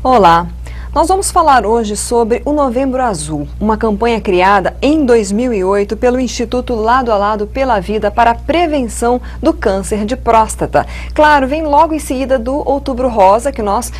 Olá! Nós vamos falar hoje sobre o Novembro Azul, uma campanha criada em 2008 pelo Instituto Lado a Lado pela Vida para a prevenção do câncer de próstata. Claro, vem logo em seguida do Outubro Rosa, que nós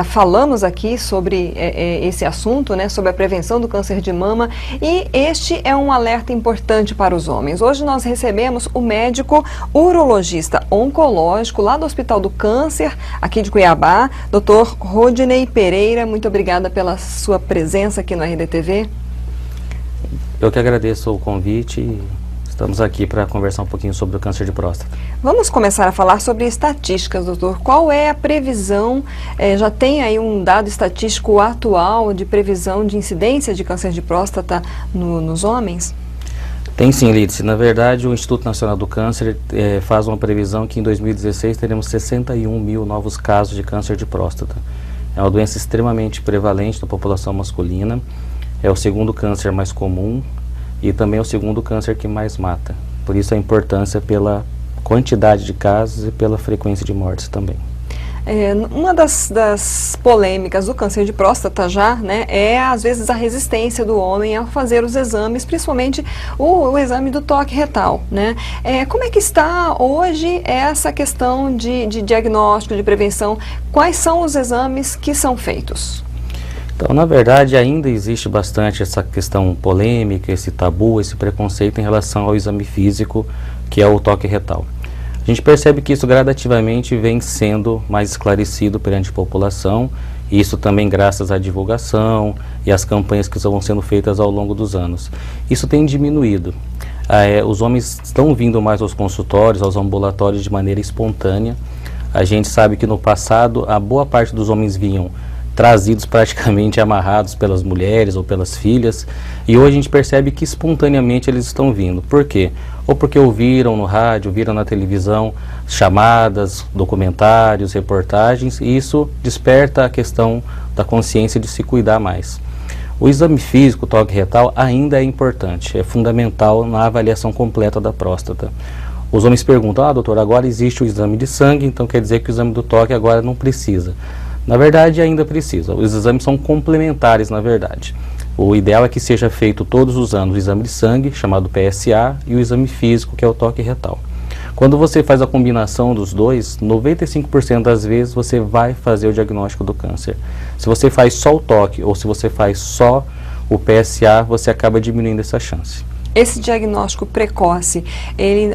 falamos aqui sobre esse assunto, né, sobre a prevenção do câncer de mama, e este é um alerta importante para os homens. Hoje nós recebemos o médico urologista oncológico lá do Hospital do Câncer, aqui de Cuiabá, Dr. Rodinei Pereira. Muito obrigada pela sua presença aqui no RDTV. Eu que agradeço o convite e estamos aqui para conversar um pouquinho sobre o câncer de próstata. Vamos começar a falar sobre estatísticas, doutor. Qual é a previsão? Já tem aí um dado estatístico atual de previsão de incidência de câncer de próstata nos homens? Tem sim, Lídice. Na verdade, o Instituto Nacional do Câncer faz uma previsão que em 2016 teremos 61 mil novos casos de câncer de próstata. É uma doença extremamente prevalente na população masculina, é o segundo câncer mais comum e também é o segundo câncer que mais mata. Por isso a importância pela quantidade de casos e pela frequência de mortes também. Uma das polêmicas do câncer de próstata né, é às vezes a resistência do homem ao fazer os exames, principalmente o exame do toque retal, né? Como é que está hoje essa questão de diagnóstico, de prevenção? Quais são os exames que são feitos? Então, na verdade, ainda existe bastante essa questão polêmica, esse tabu, esse preconceito em relação ao exame físico, que é o toque retal. A gente percebe que isso gradativamente vem sendo mais esclarecido perante a população, e isso também graças à divulgação e às campanhas que vão sendo feitas ao longo dos anos. Isso tem diminuído. Os homens estão vindo mais aos consultórios, aos ambulatórios de maneira espontânea. A gente sabe que no passado a boa parte dos homens vinham trazidos praticamente amarrados pelas mulheres ou pelas filhas, e hoje a gente percebe que espontaneamente eles estão vindo. Por quê? Ou porque ouviram no rádio, viram na televisão chamadas, documentários, reportagens, e isso desperta a questão da consciência de se cuidar mais. O exame físico, o toque retal, ainda é importante, é fundamental na avaliação completa da próstata. Os homens perguntam, doutor, agora existe o exame de sangue, então quer dizer que o exame do toque agora não precisa. Na verdade, ainda precisa. Os exames são complementares, na verdade. O ideal é que seja feito todos os anos o exame de sangue, chamado PSA, e o exame físico, que é o toque retal. Quando você faz a combinação dos dois, 95% das vezes você vai fazer o diagnóstico do câncer. Se você faz só o toque ou se você faz só o PSA, você acaba diminuindo essa chance. Esse diagnóstico precoce, ele,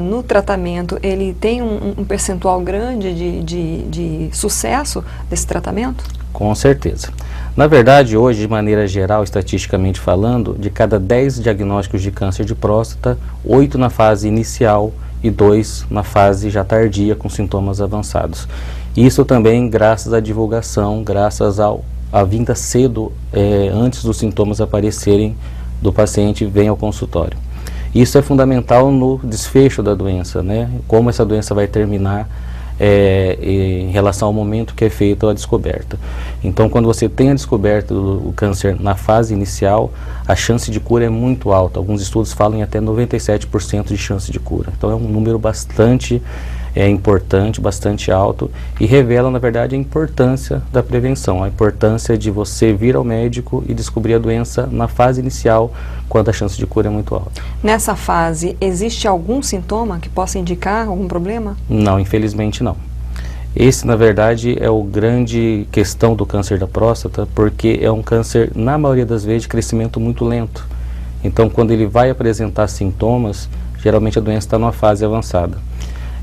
no tratamento, ele tem um percentual grande de sucesso desse tratamento? Com certeza. Na verdade, hoje, de maneira geral, estatisticamente falando, de cada 10 diagnósticos de câncer de próstata, 8 na fase inicial e 2 na fase já tardia, com sintomas avançados. Isso também graças à divulgação, graças à vinda cedo, antes dos sintomas aparecerem, do paciente vem ao consultório. Isso é fundamental no desfecho da doença, né? Como essa doença vai terminar em relação ao momento que é feita a descoberta. Então, quando você tem a descoberta do câncer na fase inicial, a chance de cura é muito alta. Alguns estudos falam em até 97% de chance de cura. Então, é um número bastante importante, bastante alto, e revela, na verdade, a importância da prevenção, a importância de você vir ao médico e descobrir a doença na fase inicial, quando a chance de cura é muito alta. Nessa fase, existe algum sintoma que possa indicar algum problema? Não, infelizmente não. Esse, na verdade, é o grande questão do câncer da próstata, porque é um câncer, na maioria das vezes, de crescimento muito lento. Então, quando ele vai apresentar sintomas, geralmente a doença está numa fase avançada.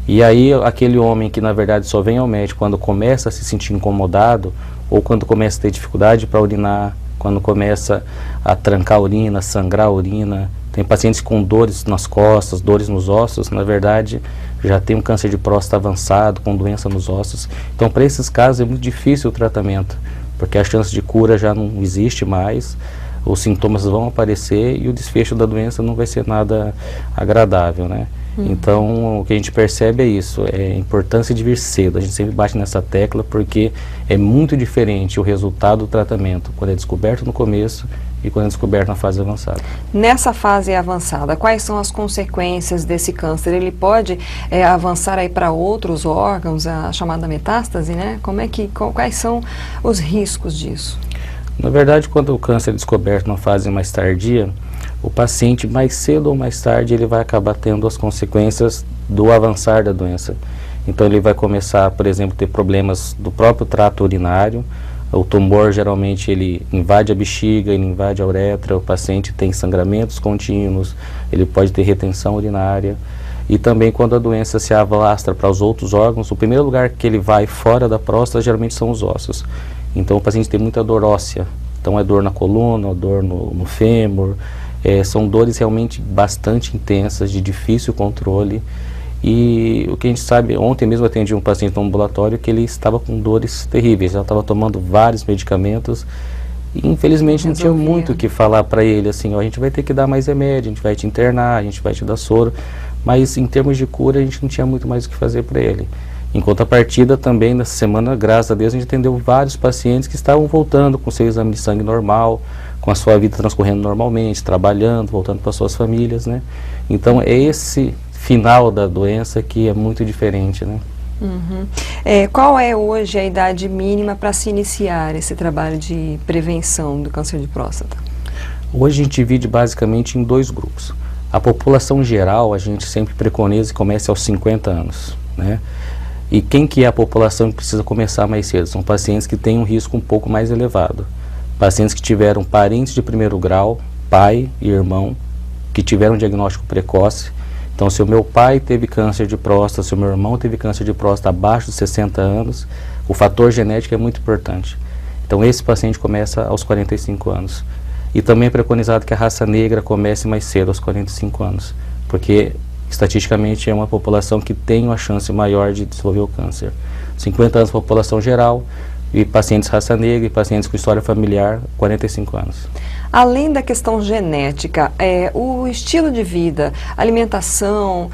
E aí, aquele homem que, na verdade, só vem ao médico quando começa a se sentir incomodado, ou quando começa a ter dificuldade para urinar, quando começa a trancar a urina, sangrar a urina. Tem pacientes com dores nas costas, dores nos ossos, na verdade, já tem um câncer de próstata avançado, com doença nos ossos. Então, para esses casos, é muito difícil o tratamento, porque a chance de cura já não existe mais, os sintomas vão aparecer e o desfecho da doença não vai ser nada agradável, né? Então, o que a gente percebe é isso, é a importância de vir cedo. A gente sempre bate nessa tecla porque é muito diferente o resultado do tratamento quando é descoberto no começo e quando é descoberto na fase avançada. Nessa fase avançada, quais são as consequências desse câncer? Ele pode avançar aí para outros órgãos, a chamada metástase, né? Quais são os riscos disso? Na verdade, quando o câncer é descoberto na fase mais tardia, o paciente, mais cedo ou mais tarde, ele vai acabar tendo as consequências do avançar da doença. Então ele vai começar, por exemplo, a ter problemas do próprio trato urinário. O tumor, geralmente, ele invade a bexiga, ele invade a uretra, o paciente tem sangramentos contínuos, ele pode ter retenção urinária. E também, quando a doença se alastra para os outros órgãos, o primeiro lugar que ele vai fora da próstata, geralmente, são os ossos. Então o paciente tem muita dor óssea. Então é dor na coluna, dor no fêmur. São dores realmente bastante intensas, de difícil controle. E o que a gente sabe, ontem mesmo eu atendi um paciente no ambulatório que ele estava com dores terríveis, já estava tomando vários medicamentos e infelizmente não tinha muito o que falar para ele, assim, ó, a gente vai ter que dar mais remédio, a gente vai te internar, a gente vai te dar soro, mas em termos de cura a gente não tinha muito mais o que fazer para ele. Em contrapartida, também nessa semana, graças a Deus, a gente atendeu vários pacientes que estavam voltando com seu exame de sangue normal, com a sua vida transcorrendo normalmente, trabalhando, voltando para suas famílias, né? Então é esse final da doença que é muito diferente, né? Uhum. Qual é hoje a idade mínima para se iniciar esse trabalho de prevenção do câncer de próstata? Hoje a gente divide basicamente em dois grupos. A população geral, a gente sempre preconiza que comece aos 50 anos, né? E quem que é a população que precisa começar mais cedo? São pacientes que têm um risco um pouco mais elevado. Pacientes que tiveram parentes de primeiro grau, pai e irmão, que tiveram um diagnóstico precoce. Então, se o meu pai teve câncer de próstata, se o meu irmão teve câncer de próstata abaixo de 60 anos, o fator genético é muito importante. Então, esse paciente começa aos 45 anos. E também é preconizado que a raça negra comece mais cedo, aos 45 anos, porque estatisticamente é uma população que tem uma chance maior de desenvolver o câncer. 50 anos população geral, e pacientes raça negra e pacientes com história familiar, 45 anos. Além da questão genética, o estilo de vida, alimentação,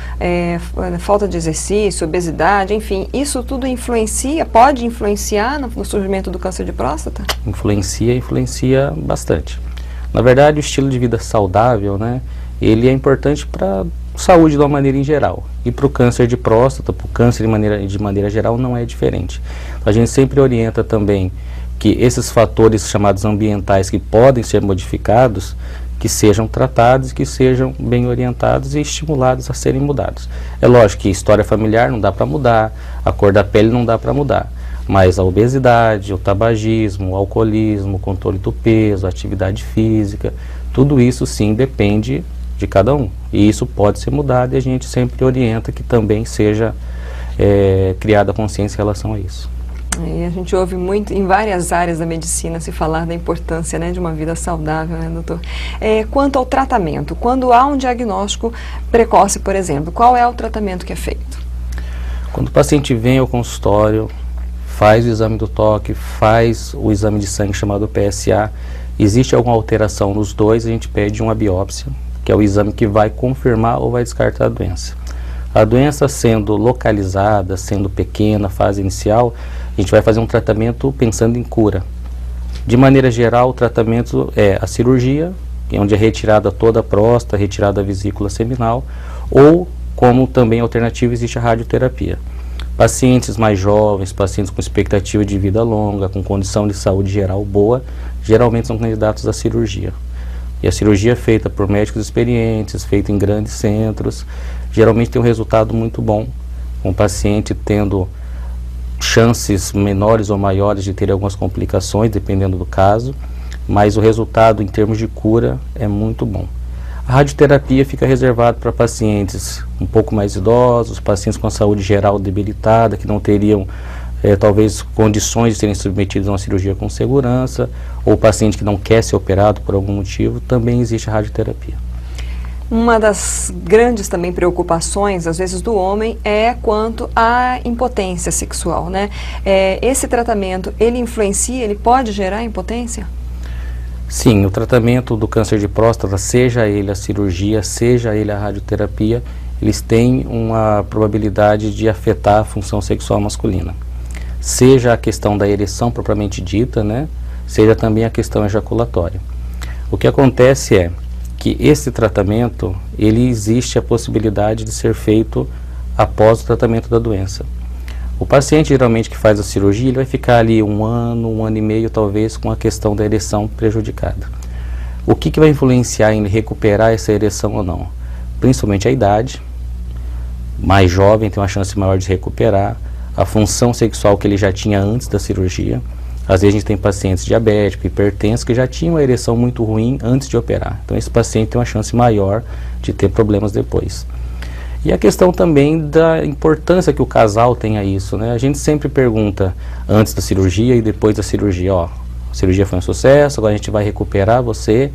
falta de exercício, obesidade, enfim, isso tudo pode influenciar no surgimento do câncer de próstata? Influencia bastante. Na verdade, o estilo de vida saudável, né, ele é importante para a saúde de uma maneira em geral. E para o câncer de próstata, para o câncer de maneira geral, não é diferente. A gente sempre orienta também que esses fatores chamados ambientais que podem ser modificados, que sejam tratados, que sejam bem orientados e estimulados a serem mudados. É lógico que história familiar não dá para mudar, a cor da pele não dá para mudar, mas a obesidade, o tabagismo, o alcoolismo, o controle do peso, a atividade física, tudo isso sim depende de cada um. E isso pode ser mudado e a gente sempre orienta que também seja criada consciência em relação a isso. E a gente ouve muito em várias áreas da medicina se falar da importância, né, de uma vida saudável, né, doutor? Quanto ao tratamento, quando há um diagnóstico precoce, por exemplo, qual é o tratamento que é feito? Quando o paciente vem ao consultório, faz o exame do toque, faz o exame de sangue chamado PSA, existe alguma alteração nos dois, a gente pede uma biópsia, que é o exame que vai confirmar ou vai descartar a doença. A doença sendo localizada, sendo pequena, fase inicial, a gente vai fazer um tratamento pensando em cura. De maneira geral, o tratamento é a cirurgia, onde é retirada toda a próstata, retirada a vesícula seminal, ou, como também alternativa, existe a radioterapia. Pacientes mais jovens, pacientes com expectativa de vida longa, com condição de saúde geral boa, geralmente são candidatos à cirurgia. E a cirurgia é feita por médicos experientes, feita em grandes centros, geralmente tem um resultado muito bom, com o paciente tendo chances menores ou maiores de ter algumas complicações, dependendo do caso, mas o resultado em termos de cura é muito bom. A radioterapia fica reservada para pacientes um pouco mais idosos, pacientes com a saúde geral debilitada, que não teriam talvez condições de serem submetidos a uma cirurgia com segurança, ou paciente que não quer ser operado por algum motivo, também existe a radioterapia. Uma das grandes também preocupações, às vezes, do homem é quanto à impotência sexual, né? Esse tratamento, ele influencia, ele pode gerar impotência? Sim, o tratamento do câncer de próstata, seja ele a cirurgia, seja ele a radioterapia, eles têm uma probabilidade de afetar a função sexual masculina. Seja a questão da ereção propriamente dita, né? Seja também a questão ejaculatória. O que acontece é que esse tratamento, ele existe a possibilidade de ser feito após o tratamento da doença. O paciente geralmente que faz a cirurgia, ele vai ficar ali um ano e meio talvez com a questão da ereção prejudicada. O que vai influenciar em recuperar essa ereção ou não? Principalmente a idade, mais jovem tem uma chance maior de recuperar, a função sexual que ele já tinha antes da cirurgia. Às vezes a gente tem pacientes diabéticos, hipertensos, que já tinham uma ereção muito ruim antes de operar. Então esse paciente tem uma chance maior de ter problemas depois. E a questão também da importância que o casal tenha isso, né? A gente sempre pergunta antes da cirurgia e depois da cirurgia, ó, a cirurgia foi um sucesso, agora a gente vai recuperar você.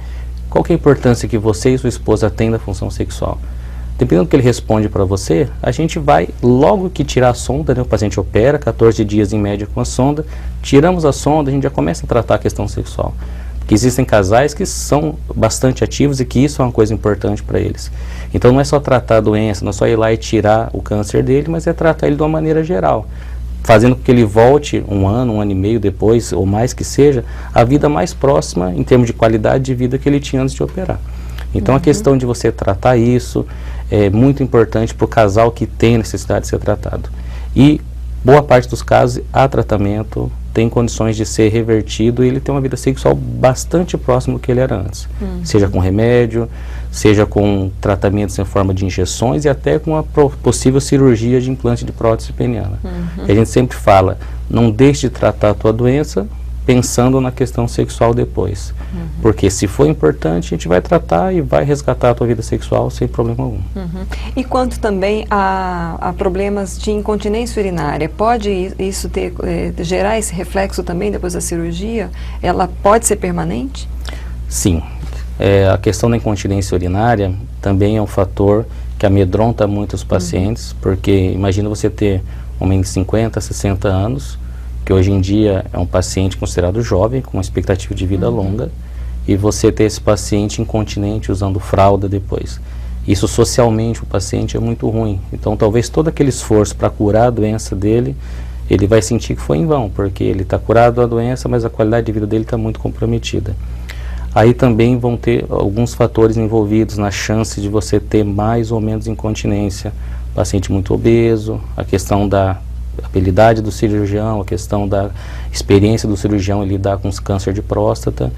Qual que é a importância que você e sua esposa têm da função sexual? Dependendo do que ele responde para você, a gente vai, logo que tirar a sonda, né, o paciente opera, 14 dias em média com a sonda, tiramos a sonda, a gente já começa a tratar a questão sexual. Porque existem casais que são bastante ativos e que isso é uma coisa importante para eles. Então não é só tratar a doença, não é só ir lá e tirar o câncer dele, mas é tratar ele de uma maneira geral, fazendo com que ele volte um ano e meio depois, ou mais que seja, a vida mais próxima em termos de qualidade de vida que ele tinha antes de operar. Então a questão de você tratar isso é muito importante para o casal que tem necessidade de ser tratado. E boa parte dos casos há tratamento, tem condições de ser revertido e ele tem uma vida sexual bastante próxima do que ele era antes. Seja com remédio, seja com tratamentos em forma de injeções e até com a possível cirurgia de implante de prótese peniana. E a gente sempre fala, não deixe de tratar a tua doença pensando na questão sexual depois. Porque se for importante, a gente vai tratar e vai resgatar a tua vida sexual sem problema algum. E quanto também a problemas de incontinência urinária, pode isso gerar esse reflexo também depois da cirurgia? Ela pode ser permanente? Sim. A questão da incontinência urinária também é um fator que amedronta muito os pacientes, porque imagina você ter um homem de 50, 60 anos, que hoje em dia é um paciente considerado jovem, com uma expectativa de vida longa, e você ter esse paciente incontinente usando fralda depois. Isso socialmente o paciente é muito ruim. Então talvez todo aquele esforço para curar a doença dele, ele vai sentir que foi em vão, porque ele está curado da doença, mas a qualidade de vida dele está muito comprometida. Aí também vão ter alguns fatores envolvidos na chance de você ter mais ou menos incontinência. Paciente muito obeso, a questão da habilidade do cirurgião, a questão da experiência do cirurgião em lidar com os câncer de próstata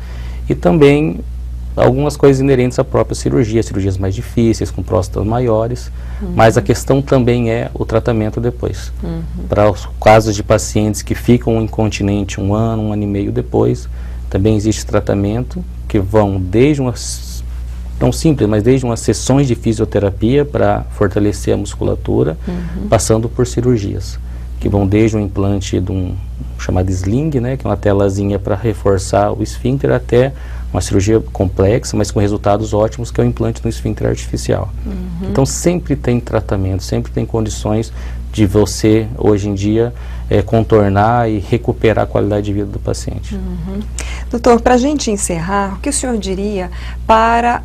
e também algumas coisas inerentes à própria cirurgia, cirurgias mais difíceis, com próstatas maiores, mas a questão também é o tratamento depois. Para os casos de pacientes que ficam incontinentes um ano e meio depois, também existe tratamento que vão desde umas, tão simples, mas desde umas sessões de fisioterapia para fortalecer a musculatura, passando por cirurgias, que vão desde um implante de um chamado sling, né, que é uma telazinha para reforçar o esfíncter, até uma cirurgia complexa, mas com resultados ótimos, que é o implante no esfíncter artificial. Então sempre tem tratamento, sempre tem condições de você, hoje em dia, contornar e recuperar a qualidade de vida do paciente. Doutor, para a gente encerrar, o que o senhor diria para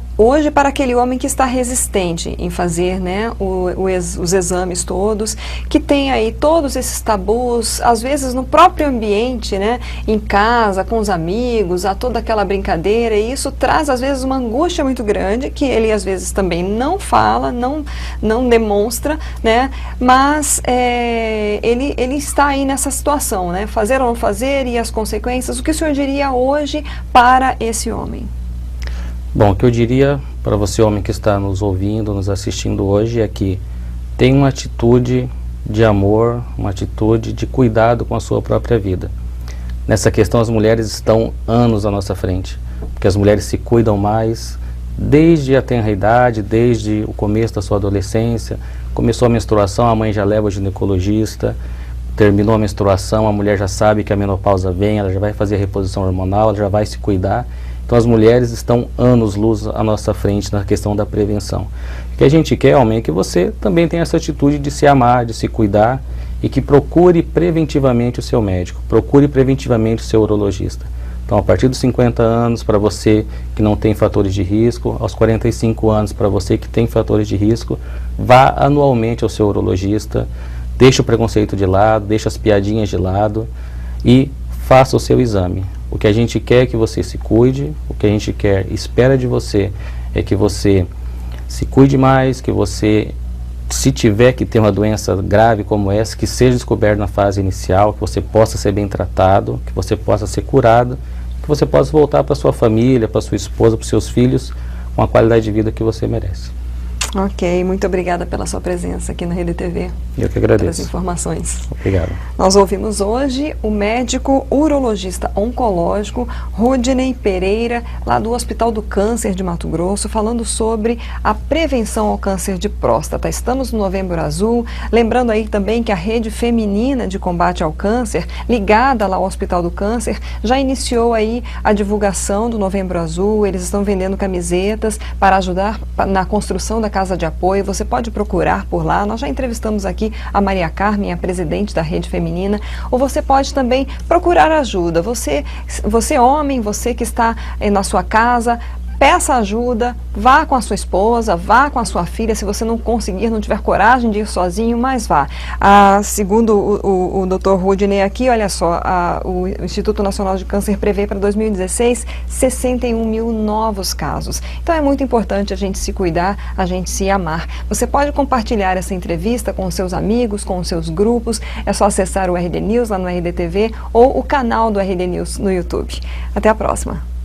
aquele homem que está resistente em fazer, né, os exames todos, que tem aí todos esses tabus, às vezes no próprio ambiente, né, em casa, com os amigos, há toda aquela brincadeira, e isso traz às vezes uma angústia muito grande, que ele às vezes também não fala, não demonstra, né, mas ele está aí nessa situação, né, fazer ou não fazer e as consequências. O que o senhor diria hoje para esse homem? Bom, o que eu diria para você, homem que está nos ouvindo, nos assistindo hoje, é que tenha uma atitude de amor, uma atitude de cuidado com a sua própria vida. Nessa questão, as mulheres estão anos à nossa frente, porque as mulheres se cuidam mais desde a tenra idade, desde o começo da sua adolescência. Começou a menstruação, a mãe já leva o ginecologista, terminou a menstruação, a mulher já sabe que a menopausa vem, ela já vai fazer a reposição hormonal, ela já vai se cuidar. Então as mulheres estão anos-luz à nossa frente na questão da prevenção. O que a gente quer, homem, é que você também tenha essa atitude de se amar, de se cuidar e que procure preventivamente o seu médico, procure preventivamente o seu urologista. Então, a partir dos 50 anos, para você que não tem fatores de risco, aos 45 anos, para você que tem fatores de risco, vá anualmente ao seu urologista, deixe o preconceito de lado, deixe as piadinhas de lado e faça o seu exame. O que a gente quer é que você se cuide, o que a gente espera de você é que você se cuide mais, que você, se tiver que ter uma doença grave como essa, que seja descoberta na fase inicial, que você possa ser bem tratado, que você possa ser curado, que você possa voltar para sua família, para sua esposa, para os seus filhos, com a qualidade de vida que você merece. Ok, muito obrigada pela sua presença aqui na Rede TV. Eu que agradeço. Pelas informações. Obrigado. Nós ouvimos hoje o médico urologista oncológico Rodinei Pereira, lá do Hospital do Câncer de Mato Grosso, falando sobre a prevenção ao câncer de próstata. Estamos no Novembro Azul, lembrando aí também que a Rede Feminina de Combate ao Câncer, ligada lá ao Hospital do Câncer, já iniciou aí a divulgação do Novembro Azul. Eles estão vendendo camisetas para ajudar na construção da casa de apoio. Você pode procurar por lá. Nós já entrevistamos aqui a Maria Carmen, a presidente da Rede Feminina, ou você pode também procurar ajuda. Você homem, você que está na sua casa, peça ajuda, vá com a sua esposa, vá com a sua filha, se você não conseguir, não tiver coragem de ir sozinho, mas vá. Segundo o Dr. Rodinei aqui, olha só, o Instituto Nacional de Câncer prevê para 2016 61 mil novos casos. Então é muito importante a gente se cuidar, a gente se amar. Você pode compartilhar essa entrevista com os seus amigos, com os seus grupos, é só acessar o RD News lá no RDTV ou o canal do RD News no YouTube. Até a próxima.